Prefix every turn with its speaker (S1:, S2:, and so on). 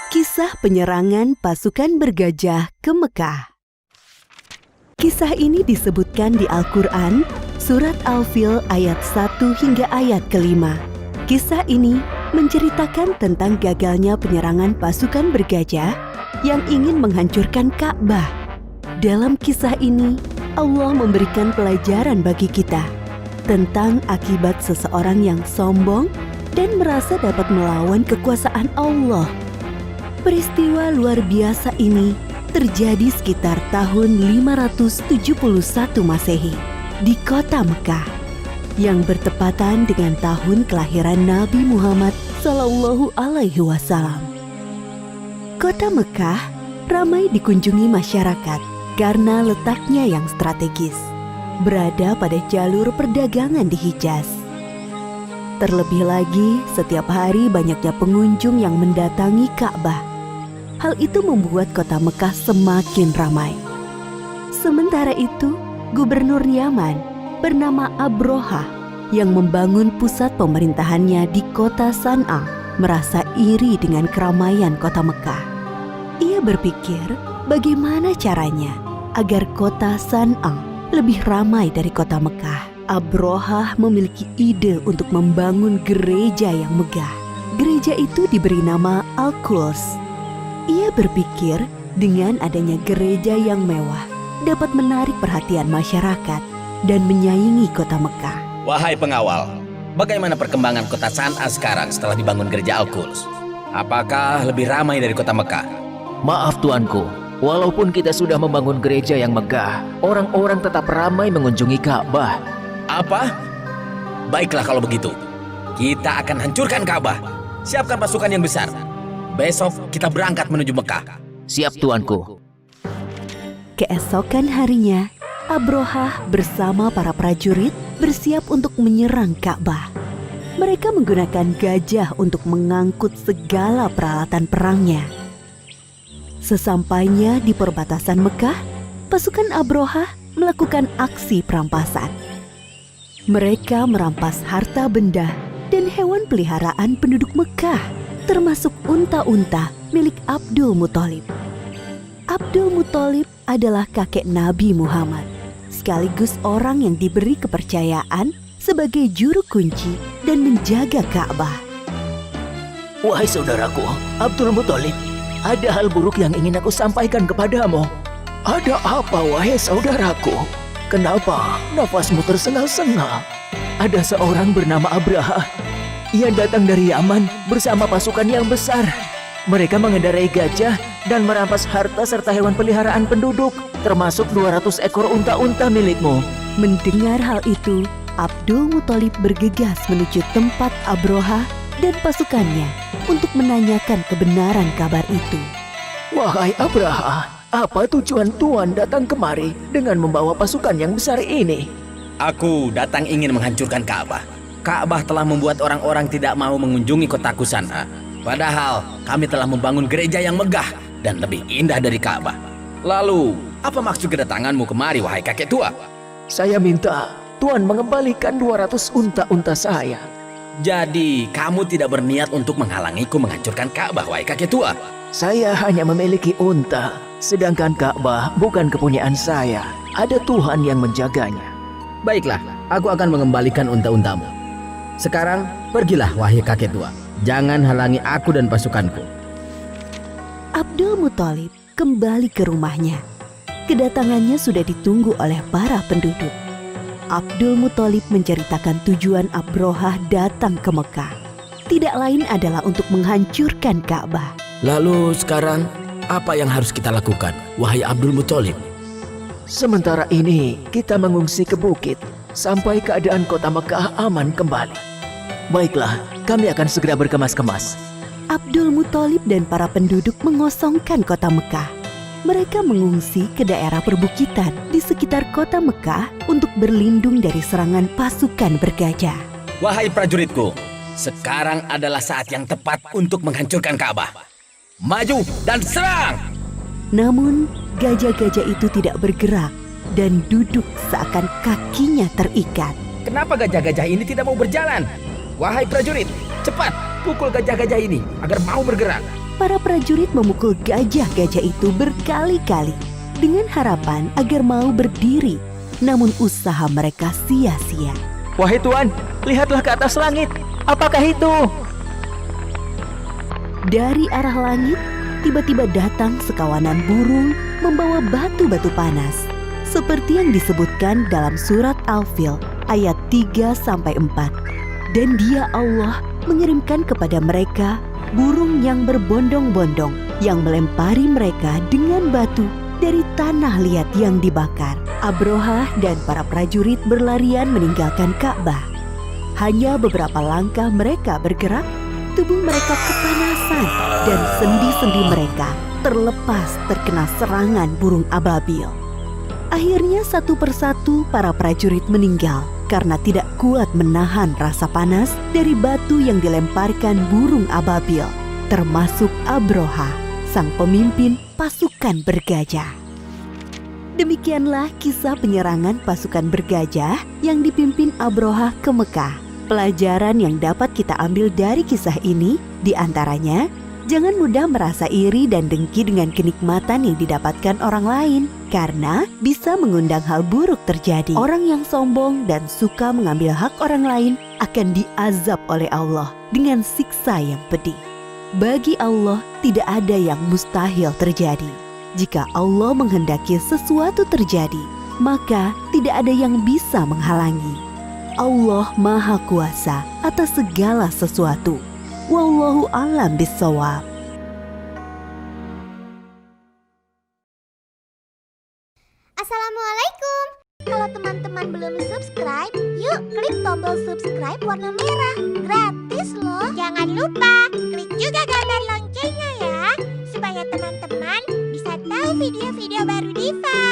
S1: Kisah penyerangan pasukan bergajah ke Mekah. Kisah ini disebutkan di Al-Quran, Surat Al-Fil ayat 1 hingga ayat ke-5. Kisah ini menceritakan tentang gagalnya penyerangan pasukan bergajah yang ingin menghancurkan Ka'bah. Dalam kisah ini, Allah memberikan pelajaran bagi kita tentang akibat seseorang yang sombong dan merasa dapat melawan kekuasaan Allah. Peristiwa luar biasa ini terjadi sekitar tahun 571 Masehi di kota Mekah yang bertepatan dengan tahun kelahiran Nabi Muhammad Sallallahu Alaihi Wasallam. Kota Mekah ramai dikunjungi masyarakat karena letaknya yang strategis, berada pada jalur perdagangan di Hijaz. Terlebih lagi, setiap hari banyaknya pengunjung yang mendatangi Ka'bah. Hal itu membuat kota Mekah semakin ramai. Sementara itu, Gubernur Yaman bernama Abrohah yang membangun pusat pemerintahannya di kota San'a merasa iri dengan keramaian kota Mekah. Ia berpikir bagaimana caranya agar kota San'a lebih ramai dari kota Mekah. Abrohah memiliki ide untuk membangun gereja yang megah. Gereja itu diberi nama Al-Quds. Ia berpikir dengan adanya gereja yang mewah dapat menarik perhatian masyarakat dan menyaingi kota Mekah.
S2: Wahai pengawal, bagaimana perkembangan kota San'a sekarang setelah dibangun gereja Al-Quds? Apakah lebih ramai dari kota Mekah?
S3: Maaf tuanku, walaupun kita sudah membangun gereja yang megah, orang-orang tetap ramai mengunjungi Ka'bah.
S2: Apa? Baiklah kalau begitu, kita akan hancurkan Ka'bah. Siapkan pasukan yang besar. Besok kita berangkat menuju Mekah.
S3: Siap tuanku.
S1: Keesokan harinya, Abrohah bersama para prajurit bersiap untuk menyerang Ka'bah. Mereka menggunakan gajah untuk mengangkut segala peralatan perangnya. Sesampainya di perbatasan Mekah, pasukan Abrohah melakukan aksi perampasan. Mereka merampas harta benda dan hewan peliharaan penduduk Mekah, termasuk unta-unta milik Abdul Muthalib. Abdul Muthalib adalah kakek Nabi Muhammad, sekaligus orang yang diberi kepercayaan sebagai juru kunci dan menjaga Ka'bah.
S3: Wahai saudaraku, Abdul Muthalib, ada hal buruk yang ingin aku sampaikan kepadamu. Ada apa, wahai saudaraku? Kenapa nafasmu tersengal-sengal? Ada seorang bernama Abraha. Ia datang dari Yaman bersama pasukan yang besar. Mereka mengendarai gajah dan merampas harta serta hewan peliharaan penduduk, termasuk 200 ekor unta-unta milikmu.
S1: Mendengar hal itu, Abdul Muthalib bergegas menuju tempat Abrohah dan pasukannya untuk menanyakan kebenaran kabar itu.
S3: Wahai Abraha, apa tujuan Tuan datang kemari dengan membawa pasukan yang besar ini?
S2: Aku datang ingin menghancurkan Ka'bah. Ka'bah telah membuat orang-orang tidak mau mengunjungi kotaku San'a. Padahal kami telah membangun gereja yang megah dan lebih indah dari Ka'bah. Lalu, apa maksud kedatanganmu kemari, wahai kakek tua?
S3: Saya minta Tuan mengembalikan 200 unta-unta saya.
S2: Jadi, kamu tidak berniat untuk menghalangiku menghancurkan Ka'bah, wahai kakek tua?
S3: Saya hanya memiliki unta, sedangkan Ka'bah bukan kepunyaan saya. Ada Tuhan yang menjaganya.
S2: Baiklah, aku akan mengembalikan unta-untamu. Sekarang, pergilah wahai kakek tua. Jangan halangi aku dan pasukanku.
S1: Abdul Muthalib kembali ke rumahnya. Kedatangannya sudah ditunggu oleh para penduduk. Abdul Muthalib menceritakan tujuan Abrohah datang ke Mekah. Tidak lain adalah untuk menghancurkan Ka'bah.
S2: Lalu sekarang, apa yang harus kita lakukan, wahai Abdul Muthalib?
S3: Sementara ini, kita mengungsi ke bukit sampai keadaan kota Mekah aman kembali. Baiklah, kami akan segera berkemas-kemas.
S1: Abdul Muthalib dan para penduduk mengosongkan kota Mekah. Mereka mengungsi ke daerah perbukitan di sekitar kota Mekah untuk berlindung dari serangan pasukan bergajah.
S2: Wahai prajuritku, sekarang adalah saat yang tepat untuk menghancurkan Ka'bah. Maju dan serang!
S1: Namun, gajah-gajah itu tidak bergerak dan duduk seakan kakinya terikat.
S2: Kenapa gajah-gajah ini tidak mau berjalan? Wahai prajurit, cepat pukul gajah-gajah ini agar mau bergerak.
S1: Para prajurit memukul gajah-gajah itu berkali-kali dengan harapan agar mau berdiri, namun usaha mereka sia-sia.
S3: Wahai Tuan, lihatlah ke atas langit. Apakah itu?
S1: Dari arah langit, tiba-tiba datang sekawanan burung membawa batu-batu panas, seperti yang disebutkan dalam surat Al-Fil ayat 3-4. Dan Dia Allah mengirimkan kepada mereka burung yang berbondong-bondong yang melempari mereka dengan batu dari tanah liat yang dibakar. Abrohah dan para prajurit berlarian meninggalkan Ka'bah. Hanya beberapa langkah mereka bergerak, tubuh mereka kepanasan dan sendi-sendi mereka terlepas terkena serangan burung ababil. Akhirnya satu persatu para prajurit meninggal karena tidak kuat menahan rasa panas dari batu yang dilemparkan burung ababil, termasuk Abrohah, sang pemimpin pasukan bergajah. Demikianlah kisah penyerangan pasukan bergajah yang dipimpin Abrohah ke Mekah. Pelajaran yang dapat kita ambil dari kisah ini diantaranya, jangan mudah merasa iri dan dengki dengan kenikmatan yang didapatkan orang lain, karena bisa mengundang hal buruk terjadi. Orang yang sombong dan suka mengambil hak orang lain akan diazab oleh Allah dengan siksa yang pedih. Bagi Allah tidak ada yang mustahil terjadi. Jika Allah menghendaki sesuatu terjadi, maka tidak ada yang bisa menghalangi. Allah Maha Kuasa atas segala sesuatu. Wallahu a'lam bishawab.
S4: Assalamualaikum. Kalau teman-teman belum subscribe, yuk klik tombol subscribe warna merah. Gratis loh. Jangan lupa klik juga gambar loncengnya ya, supaya teman-teman bisa tahu video-video baru Diva.